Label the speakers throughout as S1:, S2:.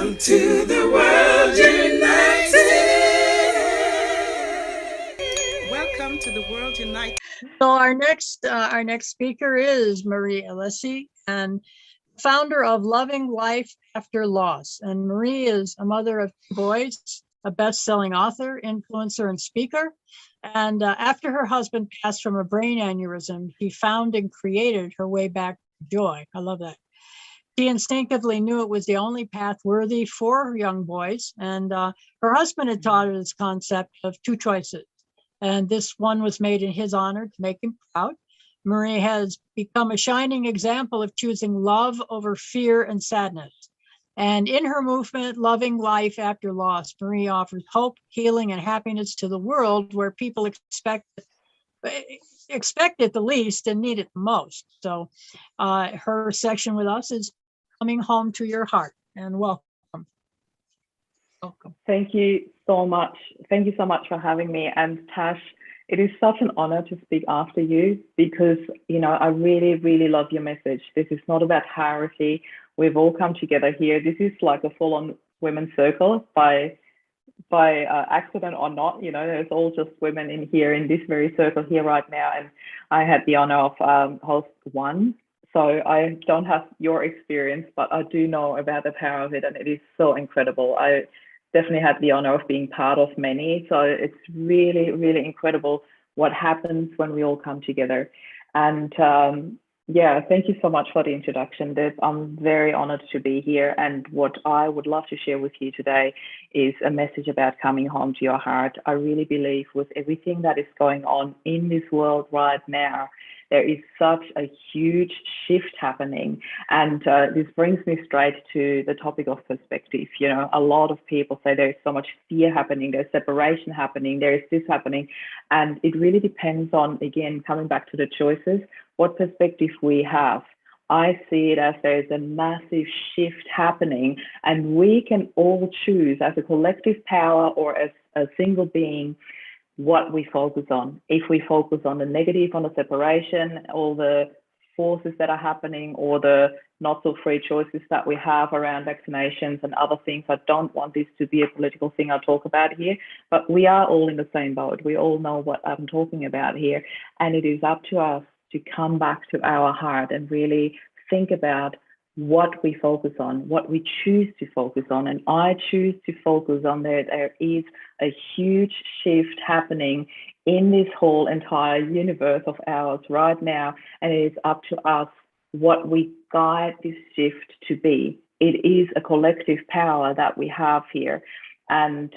S1: Welcome to the World United. Welcome to the World United.
S2: So our next speaker is Marie Alessi, and founder of Loving Life After Loss. And Marie is a mother of two boys, a best-selling author, influencer, and speaker. And after her husband passed from a brain aneurysm, she found and created her way back to joy. I love that. She instinctively knew it was the only path worthy for her young boys. And her husband had taught her this concept of two choices. And this one was made in his honor to make him proud. Marie has become a shining example of choosing love over fear and sadness. And in her movement, Loving Life After Loss, Marie offers hope, healing, and happiness to the world where people expect it the least and need it the most. So her section with us is Coming Home to Your Heart. And welcome.
S3: Welcome. Thank you so much. Thank you so much for having me. And Tash, it is such an honor to speak after you because, you know, I really, really love your message. This is not about hierarchy. We've all come together here. This is like a full-on women's circle by accident or not. You know, there's all just women in here in this very circle here right now. And I had the honor of host one. So I don't have your experience, but I do know about the power of it, and it is so incredible. I definitely had the honor of being part of many. So it's really, really incredible what happens when we all come together. And yeah, thank you so much for the introduction. I'm very honored to be here. And what I would love to share with you today is a message about coming home to your heart. I really believe with everything that is going on in this world right now, there is such a huge shift happening. And this brings me straight to the topic of perspective. You know, a lot of people say there's so much fear happening, there's separation happening, there is this happening. And it really depends on, again, coming back to the choices, what perspective we have. I see it as there's a massive shift happening, and we can all choose as a collective power or as a single being what we focus on. If we focus on the negative, on the separation, all the forces that are happening, or the not so free choices that we have around vaccinations and other things. I don't want this to be a political thing I talk about here, but we are all in the same boat. We all know what I'm talking about here. And it is up to us to come back to our heart and really think about what we focus on, what we choose to focus on. And I choose to focus on there is a huge shift happening in this whole entire universe of ours right now. And it is up to us what we guide this shift to be. It is a collective power that we have here. And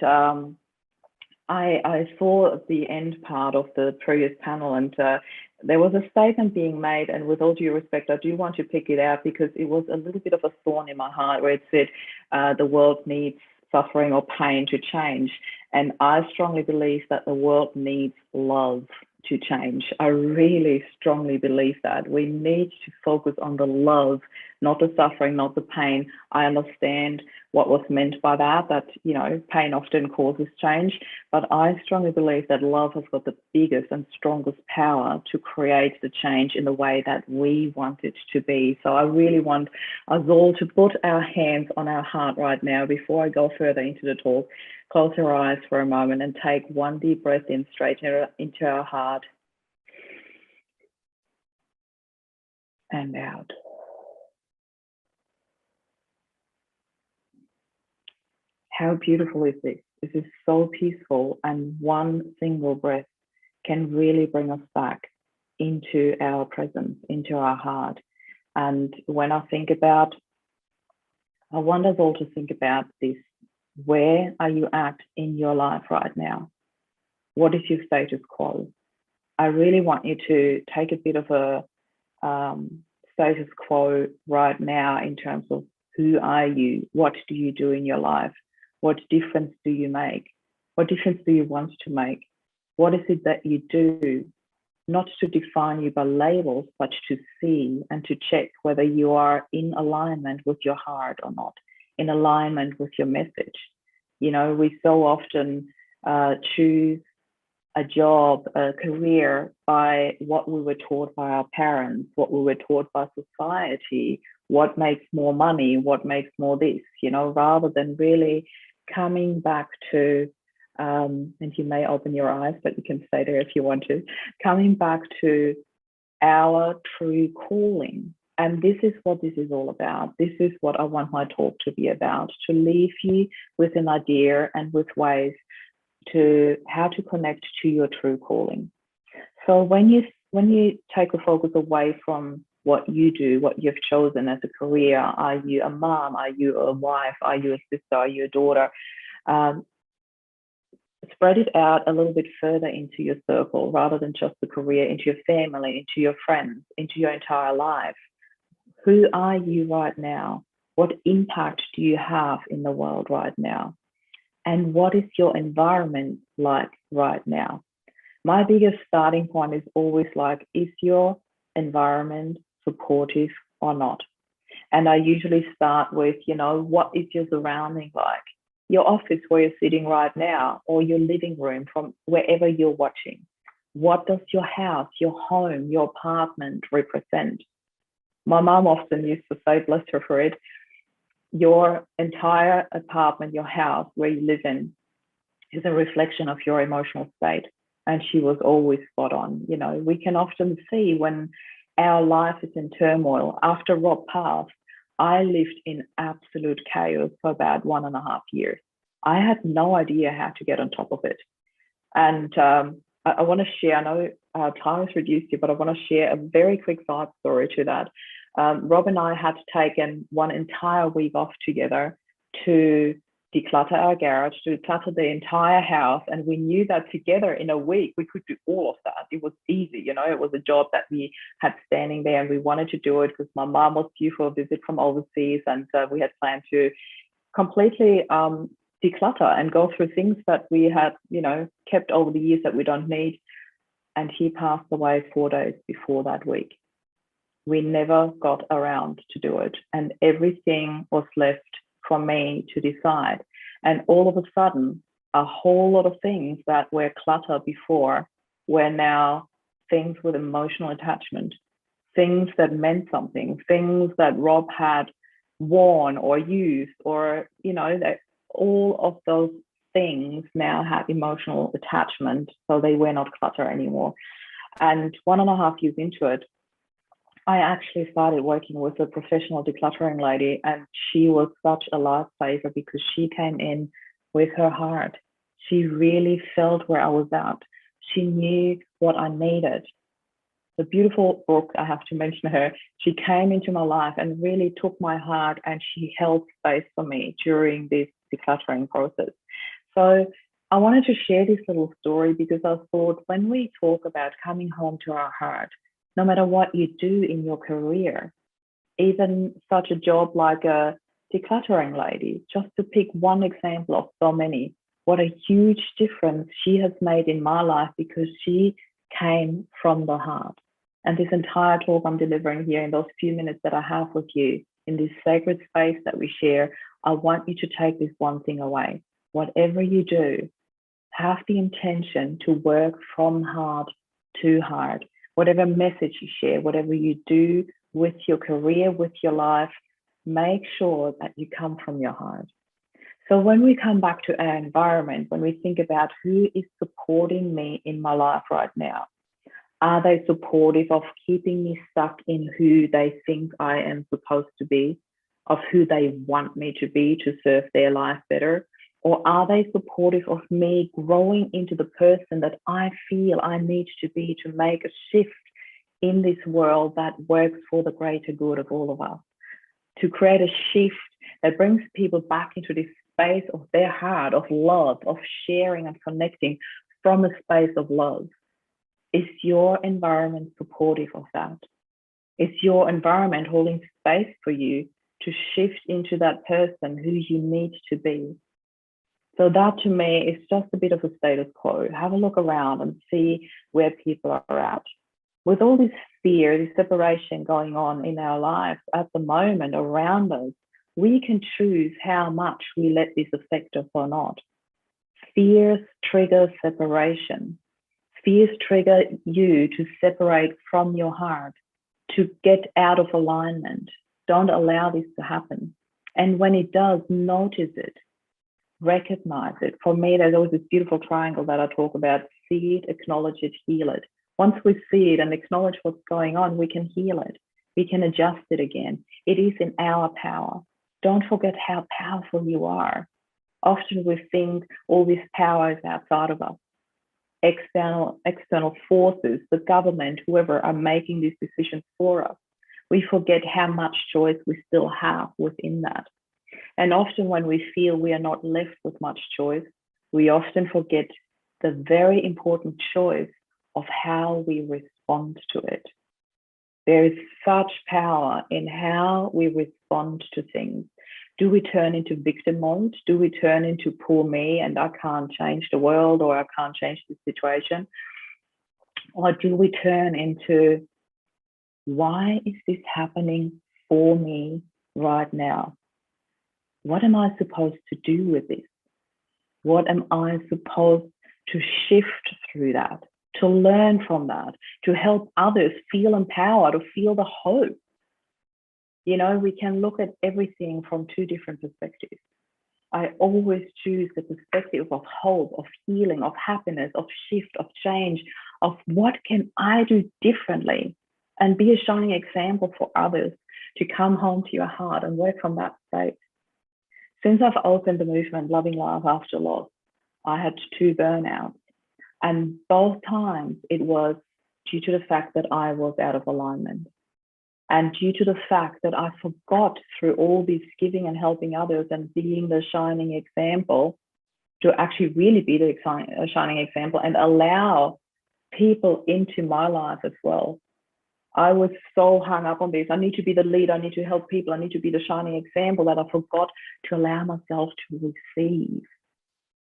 S3: I saw the end part of the previous panel, and there was a statement being made, and with all due respect, I do want to pick it out because it was a little bit of a thorn in my heart, where it said the world needs suffering or pain to change. And I strongly believe that the world needs love to change. I really strongly believe that. We need to focus on the love, not the suffering, not the pain. I understand what was meant by that, you know, pain often causes change, but I strongly believe that love has got the biggest and strongest power to create the change in the way that we want it to be. So I really want us all to put our hands on our heart right now. Before I go further into the talk, close your eyes for a moment and take one deep breath in straight into our heart and out. How beautiful is this? This is so peaceful, and one single breath can really bring us back into our presence, into our heart. And when I want us all to think about this. Where are you at in your life right now? What is your status quo? I really want you to take a bit of a status quo right now in terms of who are you? What do you do in your life? What difference do you make? What difference do you want to make? What is it that you do? Not to define you by labels, but to see and to check whether you are in alignment with your heart or not, in alignment with your message. You know, we so often choose a job, a career by what we were taught by our parents, what we were taught by society, what makes more money, what makes more this, rather than really coming back to, and you may open your eyes, but you can stay there if you want to, coming back to our true calling. And this is what this is all about. This is what I want my talk to be about, to leave you with an idea and with ways to how to connect to your true calling. So when you take a focus away from what you do, what you've chosen as a career, are you a mom? Are you a wife? Are you a sister? Are you a daughter? Spread it out a little bit further into your circle rather than just the career, into your family, into your friends, into your entire life. Who are you right now? What impact do you have in the world right now? And what is your environment like right now? My biggest starting point is always like, is your environment supportive or not? And I usually start with, what is your surrounding like? Your office where you're sitting right now, or your living room from wherever you're watching. What does your house, your home, your apartment represent? My mom often used to say, bless her for it, your entire apartment, your house where you live in is a reflection of your emotional state. And she was always spot on. We can often see when our life is in turmoil. After Rob passed, I lived in absolute chaos for about 1.5 years. I had no idea how to get on top of it. And I want to share, I know time has reduced you, but I want to share a very quick side story to that. Rob and I had taken one entire week off together to declutter our garage, to declutter the entire house. And we knew that together in a week, we could do all of that. It was easy, it was a job that we had standing there, and we wanted to do it because my mom was due for a visit from overseas. And we had planned to completely declutter and go through things that we had, kept over the years that we don't need. And he passed away 4 days before that week. We never got around to do it. And everything was left for me to decide. And all of a sudden, a whole lot of things that were clutter before were now things with emotional attachment, things that meant something, things that Rob had worn or used, or, that all of those things now had emotional attachment. So they were not clutter anymore. And 1.5 years into it, I actually started working with a professional decluttering lady, and she was such a lifesaver because she came in with her heart. She really felt where I was at. She knew what I needed. The beautiful book, I have to mention her, she came into my life and really took my heart, and she held space for me during this decluttering process. So I wanted to share this little story because I thought when we talk about coming home to our heart, no matter what you do in your career, even such a job like a decluttering lady, just to pick one example of so many, what a huge difference she has made in my life because she came from the heart. And this entire talk I'm delivering here in those few minutes that I have with you in this sacred space that we share, I want you to take this one thing away. Whatever you do, have the intention to work from heart to heart. Whatever message you share, whatever you do with your career, with your life, make sure that you come from your heart. So when we come back to our environment, when we think about who is supporting me in my life right now, are they supportive of keeping me stuck in who they think I am supposed to be, of who they want me to be to serve their life better? Or are they supportive of me growing into the person that I feel I need to be to make a shift in this world that works for the greater good of all of us? To create a shift that brings people back into this space of their heart, of love, of sharing and connecting from a space of love. Is your environment supportive of that? Is your environment holding space for you to shift into that person who you need to be? So that to me is just a bit of a status quo. Have a look around and see where people are at. With all this fear, this separation going on in our lives at the moment around us, we can choose how much we let this affect us or not. Fear triggers separation. Fears trigger you to separate from your heart, to get out of alignment. Don't allow this to happen. And when it does, notice it, recognize it. For me, there's always this beautiful triangle that I talk about: see it, acknowledge it, heal it. Once we see it and acknowledge what's going on, we can heal it. We can adjust it again. It is in our power. Don't forget how powerful you are. Often we think all this power is outside of us. External forces, the government, whoever are making these decisions for us. We forget how much choice we still have within that. And often when we feel we are not left with much choice, we often forget the very important choice of how we respond to it. There is such power in how we respond to things. Do we turn into victim mode? Do we turn into poor me and I can't change the world, or I can't change the situation? Or do we turn into, why is this happening for me right now? What am I supposed to do with this? What am I supposed to shift through that, to learn from that, to help others feel empowered, or feel the hope? You know, we can look at everything from two different perspectives. I always choose the perspective of hope, of healing, of happiness, of shift, of change, of what can I do differently, and be a shining example for others to come home to your heart and work from that state. Since I've opened the movement Loving Life After Loss, I had 2 burnouts, and both times it was due to the fact that I was out of alignment. And due to the fact that I forgot, through all this giving and helping others and being the shining example, to actually really be the shining example and allow people into my life as well. I was so hung up on this. I need to be the lead. I need to help people. I need to be the shining example, that I forgot to allow myself to receive.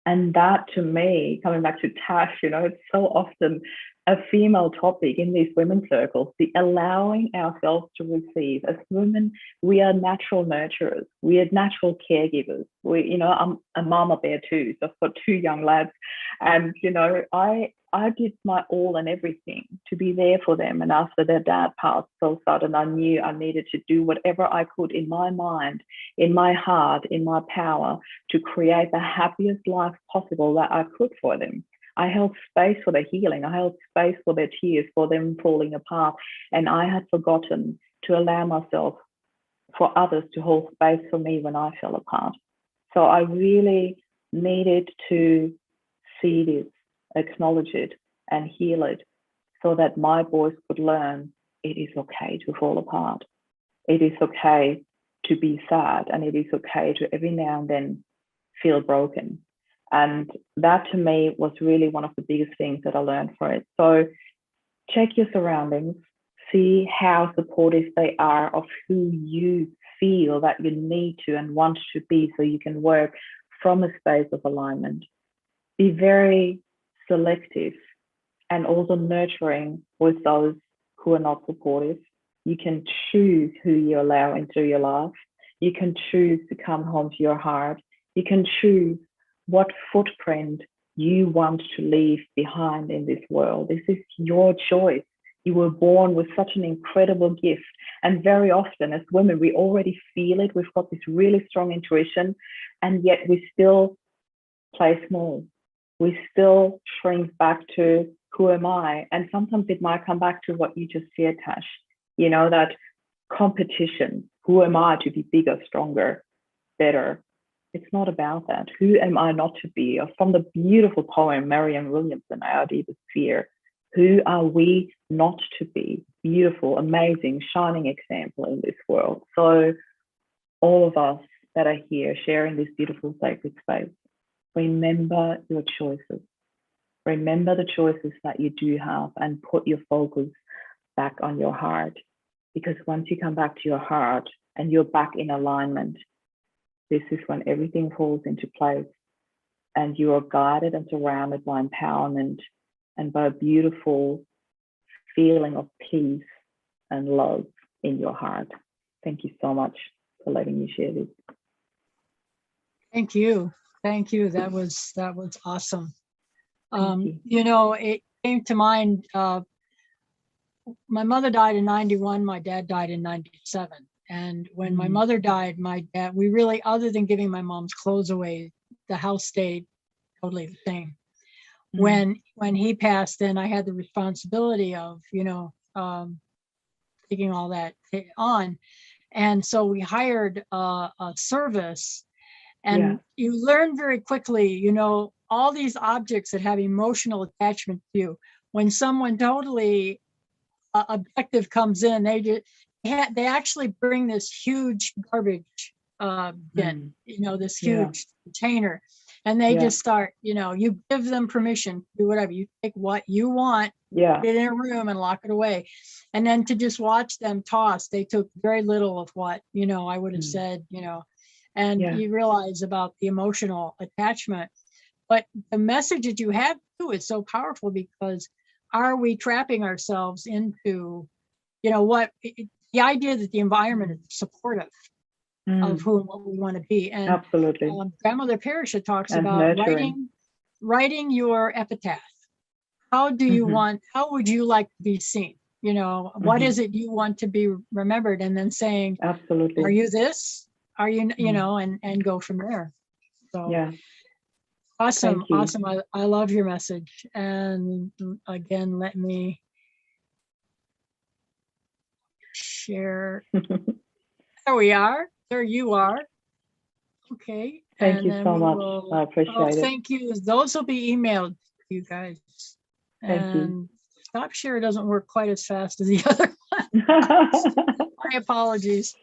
S3: And that, to me, coming back to Tash, you know, it's so often a female topic in these women's circles, the allowing ourselves to receive. As women, we are natural nurturers. We are natural caregivers. You know, I'm a mama bear too, so I've got 2 young lads. And, you know, I did my all and everything to be there for them. And after their dad passed so sudden, I knew I needed to do whatever I could in my mind, in my heart, in my power, to create the happiest life possible that I could for them. I held space for their healing. I held space for their tears, for them falling apart. And I had forgotten to allow myself, for others to hold space for me when I fell apart. So I really needed to see this, acknowledge it, and heal it, so that my boys could learn it is okay to fall apart. It is okay to be sad, and it is okay to every now and then feel broken. And that, to me, was really one of the biggest things that I learned from it. So check your surroundings, see how supportive they are of who you feel that you need to and want to be, so you can work from a space of alignment. Be very selective and also nurturing with those who are not supportive. You can choose who you allow into your life. You can choose to come home to your heart. You can choose what footprint you want to leave behind in this world. This is your choice. You were born with such an incredible gift. And very often as women, we already feel it. We've got this really strong intuition, and yet we still play small. We still shrink back to, who am I? And sometimes it might come back to what you just said, Tash, you know, that competition. Who am I to be bigger, stronger, better? It's not about that. Who am I not to be? Or from the beautiful poem, Marianne Williamson, Our Deepest Fear, who are we not to be? Beautiful, amazing, shining example in this world. So all of us that are here sharing this beautiful sacred space, remember your choices. Remember the choices that you do have, and put your focus back on your heart. Because once you come back to your heart and you're back in alignment, this is when everything falls into place, and you are guided and surrounded by empowerment and by a beautiful feeling of peace and love in your heart. Thank you so much for letting me share this.
S2: Thank you. Thank you. That was awesome. You know, came to mind, my mother died in 91, my dad died in 97. And when my mother died, my dad, we really, other than giving my mom's clothes away, the house stayed totally the same. When he passed, then I had the responsibility of, taking all that on. And so we hired a service, and you learn very quickly, all these objects that have emotional attachment to you. When someone totally objective comes in, they actually bring this huge garbage bin, this huge container, and they just start, you give them permission to do whatever. You take what you want, put it in a room and lock it away. And then to just watch them toss, they took very little of what, I would have said, and you realize about the emotional attachment. But the message that you have too is so powerful, because are we trapping ourselves into, the idea that the environment is supportive of who and what we want to be. And
S3: absolutely.
S2: Grandmother Parisha talks
S3: And
S2: about
S3: nurturing.
S2: writing your epitaph. How do you how would you like to be seen? What is it you want to be remembered? And then saying,
S3: absolutely,
S2: are you this? Are you, and go from there. So awesome. Awesome. I love your message. And again, let me share. There we are. There you are. Okay.
S3: Thank you so much. I appreciate it.
S2: Thank you. Those will be emailed to you guys.
S3: Thank you.
S2: Stop share doesn't work quite as fast as the other one. My apologies.